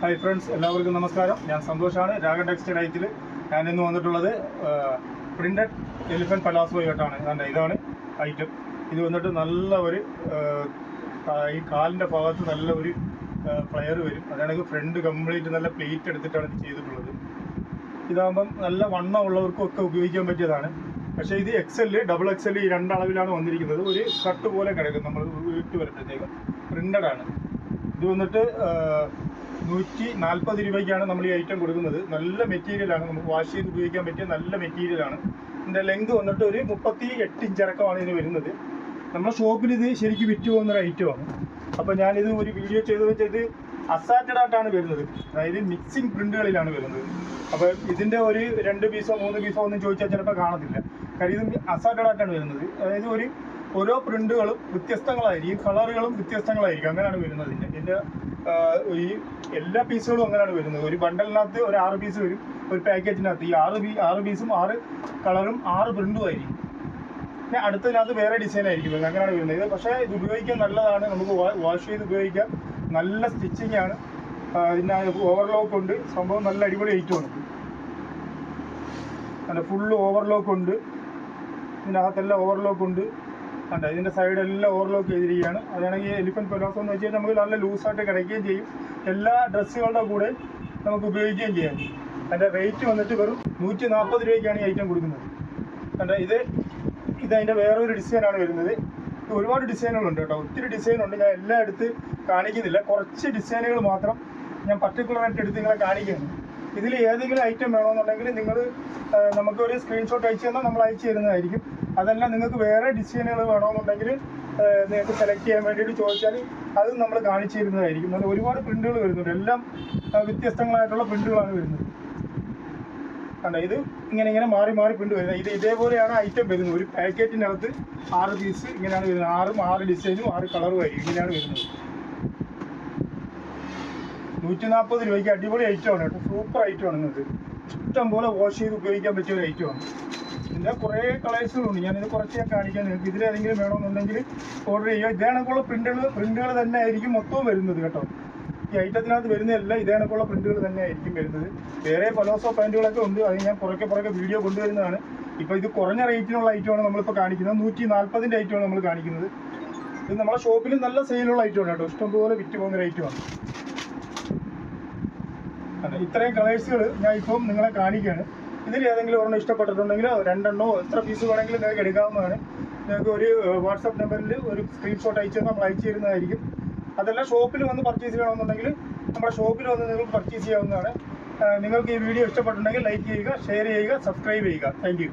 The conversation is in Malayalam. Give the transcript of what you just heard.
ഹായ് ഫ്രണ്ട്സ്, എല്ലാവർക്കും നമസ്കാരം. ഞാൻ സന്തോഷാണ്. രാഗ ടെക്സ്റ്റൈൽസിൽ ഞാൻ ഇന്ന് വന്നിട്ടുള്ളത് പ്രിന്റഡ് എലിഫന്റ് പലാസോ ആയിട്ടാണ്. ഇതാണ് ഐറ്റം. ഇത് വന്നിട്ട് നല്ല ഒരു ഈ കാലിൻ്റെ ഭാഗത്ത് നല്ല ഒരു ഫ്ലെയർ വരും. അതാണെങ്കിൽ ഫ്രണ്ട് കംപ്ലീറ്റ് നല്ല പ്ലേറ്റ് എടുത്തിട്ടാണ് ഇത് ചെയ്തിട്ടുള്ളത്. ഇതാകുമ്പം നല്ല വണ്ണം ഉള്ളവർക്കും ഒക്കെ ഉപയോഗിക്കാൻ പറ്റിയതാണ്. പക്ഷേ ഇത് XL, XXL ഈ രണ്ടളവിലാണ് വന്നിരിക്കുന്നത്. ഒരു കട്ട് പോലെ കിടക്കും. നമ്മൾ വീട്ട് വരുമ്പോഴത്തേക്കും പ്രിന്റഡാണ്. ഇത് വന്നിട്ട് 140 രൂപയ്ക്കാണ് നമ്മൾ ഈ ഐറ്റം കൊടുക്കുന്നത്. നല്ല മെറ്റീരിയലാണ്, നമുക്ക് വാഷ് ചെയ്ത് ഉപയോഗിക്കാൻ പറ്റിയ നല്ല മെറ്റീരിയലാണ്. ഇതിൻ്റെ ലെങ്ത് വന്നിട്ട് ഒരു 38 ഇഞ്ച് ഇറക്കമാണ് ഇതിന് വരുന്നത്. നമ്മുടെ ഷോപ്പിൽ ഇത് ശരിക്കും വിറ്റ് പോകുന്നൊരു ഐറ്റമാണ്. അപ്പോൾ ഞാനിത് ഒരു വീഡിയോ ചെയ്തതെന്ന് വെച്ചാൽ ഇത് അസാറ്റഡ് ആയിട്ടാണ് വരുന്നത്. അതായത് മിക്സിങ് പ്രിന്റുകളിലാണ് വരുന്നത്. അപ്പോൾ ഇതിൻ്റെ ഒരു 2 പീസോ 3 പീസോ ഒന്നും ചോദിച്ചാൽ ചിലപ്പോൾ കാണത്തില്ല. കാര്യം ഇത് അസാറ്റഡ് ആയിട്ടാണ് വരുന്നത്. അതായത് ഓരോ പ്രിന്റുകളും വ്യത്യസ്തങ്ങളായിരിക്കും, കളറുകളും വ്യത്യസ്തങ്ങളായിരിക്കും. അങ്ങനെയാണ് വരുന്നത്. ഇതിൻ്റെ ഈ എല്ലാ പീസുകളും അങ്ങനെയാണ് വരുന്നത്. ഒരു ബണ്ടലിനകത്ത് ഒരു 6 പീസ് വരും. ഒരു പാക്കറ്റിനകത്ത് ഈ 6 പീസും 6 കളറും 6 പ്രിന്റും ആയിരിക്കും. പിന്നെ അടുത്തതിനകത്ത് വേറെ ഡിസൈൻ ആയിരിക്കും. അങ്ങനെയാണ് വരുന്നത്. പക്ഷേ ഇത് ഉപയോഗിക്കാൻ നല്ലതാണ്. നമുക്ക് വാഷ് ചെയ്ത് ഉപയോഗിക്കാം. നല്ല സ്റ്റിച്ചിങ് ആണ്. പിന്നെ ഓവർലോക്ക് ഉണ്ട്. സംഭവം നല്ല അടിപൊളി ഐറ്റമാണ്. നല്ല ഫുള്ള് ഓവർലോക്ക് ഉണ്ട്. ഇതിനകത്തെല്ലാം ഓവർലോക്ക് ഉണ്ട്. കണ്ട, ഇതിൻ്റെ സൈഡെല്ലാം ഓവർലോക്ക് ചെയ്തിരിക്കുകയാണ്. അതാണെങ്കിൽ എലിഫന്റ് പലാസോ എന്ന് വെച്ചാൽ നമുക്ക് നല്ല ലൂസായിട്ട് കിടക്കുകയും ചെയ്യും. എല്ലാ ഡ്രസ്സുകളുടെ കൂടെ നമുക്ക് ഉപയോഗിക്കുകയും ചെയ്യാം. അതിൻ്റെ റേറ്റ് വന്നിട്ട് വെറും 140 രൂപയ്ക്കാണ് ഈ ഐറ്റം കൊടുക്കുന്നത്. കണ്ട, ഇതതിൻ്റെ വേറൊരു ഡിസൈനാണ് വരുന്നത്. ഒരുപാട് ഡിസൈനുകളുണ്ട് കേട്ടോ, ഒത്തിരി ഡിസൈനുണ്ട്. ഞാൻ എല്ലാം എടുത്ത് കാണിക്കുന്നില്ല. കുറച്ച് ഡിസൈനുകൾ മാത്രം ഞാൻ പർട്ടിക്കുലറായിട്ട് എടുത്ത് നിങ്ങളെ കാണിക്കുകയാണ്. ഇതിൽ ഏതെങ്കിലും ഐറ്റം വേണമെന്നുണ്ടെങ്കിൽ നിങ്ങൾ നമുക്കൊരു സ്ക്രീൻഷോട്ട് അയച്ചു തന്നാൽ നമ്മൾ അയച്ചു തരുന്നതായിരിക്കും. അതല്ല നിങ്ങൾക്ക് വേറെ ഡിസൈനുകൾ വേണമെന്നുണ്ടെങ്കിൽ നിങ്ങൾക്ക് സെലക്ട് ചെയ്യാൻ വേണ്ടിയിട്ട് ചോദിച്ചാൽ അതും നമ്മൾ കാണിച്ചു തരുന്നതായിരിക്കും. നല്ല ഒരുപാട് പ്രിന്റുകൾ വരുന്നുണ്ട്. എല്ലാം വ്യത്യസ്തങ്ങളായിട്ടുള്ള പ്രിന്റുകളാണ് വരുന്നത്. കണ്ട, ഇത് ഇങ്ങനെ മാറി പ്രിന്റ് വരുന്നത്. ഇതേപോലെയാണ് ഐറ്റം വരുന്നത്. ഒരു പാക്കറ്റിനകത്ത് 6 പീസ് ഇങ്ങനെയാണ് വരുന്നത്. 6 ഡിസൈനും 6 കളറും ആയിരിക്കും. ഇങ്ങനെയാണ് വരുന്നത്. 140 രൂപയ്ക്ക് അടിപൊളി ഐറ്റമാണ് കേട്ടോ. സൂപ്പർ ഐറ്റമാണ്. നിങ്ങൾക്ക് ഇഷ്ടം പോലെ വാഷ് ചെയ്ത് ഉപയോഗിക്കാൻ പറ്റിയ ഒരു ഐറ്റമാണ്. ഇതിൻ്റെ കുറേ കളേഴ്സുകളുണ്ട്. ഞാനിത് കുറച്ച് കാണിക്കാൻ. നിങ്ങൾക്ക് ഇതിലേതെങ്കിലും വേണമെന്നുണ്ടെങ്കിൽ ഓർഡർ ചെയ്യുക. ഇതേണക്കുള്ള പ്രിന്റുകൾ തന്നെ ആയിരിക്കും മൊത്തവും വരുന്നത് കേട്ടോ. ഈ ഐറ്റത്തിനകത്ത് വരുന്നതെല്ലാം ഇതേണക്കുള്ള പ്രിന്റുകൾ തന്നെ ആയിരിക്കും വരുന്നത്. വേറെ പലോസോ പാൻറ്റുകളൊക്കെ ഉണ്ട്. അത് ഞാൻ പുറകെ വീഡിയോ കൊണ്ടുവരുന്നതാണ്. ഇപ്പോൾ ഇത് കുറഞ്ഞ റേറ്റിനുള്ള ഐറ്റമാണ് നമ്മളിപ്പോൾ കാണിക്കുന്നത്. 140ൻ്റെ ഐറ്റമാണ് നമ്മൾ കാണിക്കുന്നത്. ഇത് നമ്മുടെ ഷോപ്പിൽ നല്ല സെയിലുള്ള ഐറ്റമാണ് കേട്ടോ. ഇഷ്ടംപോലെ വിറ്റ് പോകുന്നൊരു ഐറ്റമാണ്. ഇത്രയും കളേഴ്സുകൾ ഞാൻ ഇപ്പം നിങ്ങളെ കാണിക്കുകയാണ്. ഇതിൽ ഏതെങ്കിലും ഒരെണ്ണം ഇഷ്ടപ്പെട്ടിട്ടുണ്ടെങ്കിൽ 2 എത്ര പീസ് വേണമെങ്കിലും നിങ്ങൾക്ക് എടുക്കാവുന്നതാണ്. നിങ്ങൾക്ക് ഒരു വാട്സപ്പ് നമ്പറിൽ ഒരു സ്ക്രീൻഷോട്ട് അയച്ചു നമ്മൾ അയച്ചു തരുന്നതായിരിക്കും. അതെല്ലാം ഷോപ്പിൽ വന്ന് പർച്ചേസ് ചെയ്യണമെന്നുണ്ടെങ്കിൽ നമ്മുടെ ഷോപ്പിൽ വന്ന് നിങ്ങൾക്ക് പർച്ചേസ് ചെയ്യാവുന്നതാണ്. നിങ്ങൾക്ക് ഈ വീഡിയോ ഇഷ്ടപ്പെട്ടിട്ടുണ്ടെങ്കിൽ ലൈക്ക് ചെയ്യുക, ഷെയർ ചെയ്യുക, സബ്സ്ക്രൈബ് ചെയ്യുക. Thank you.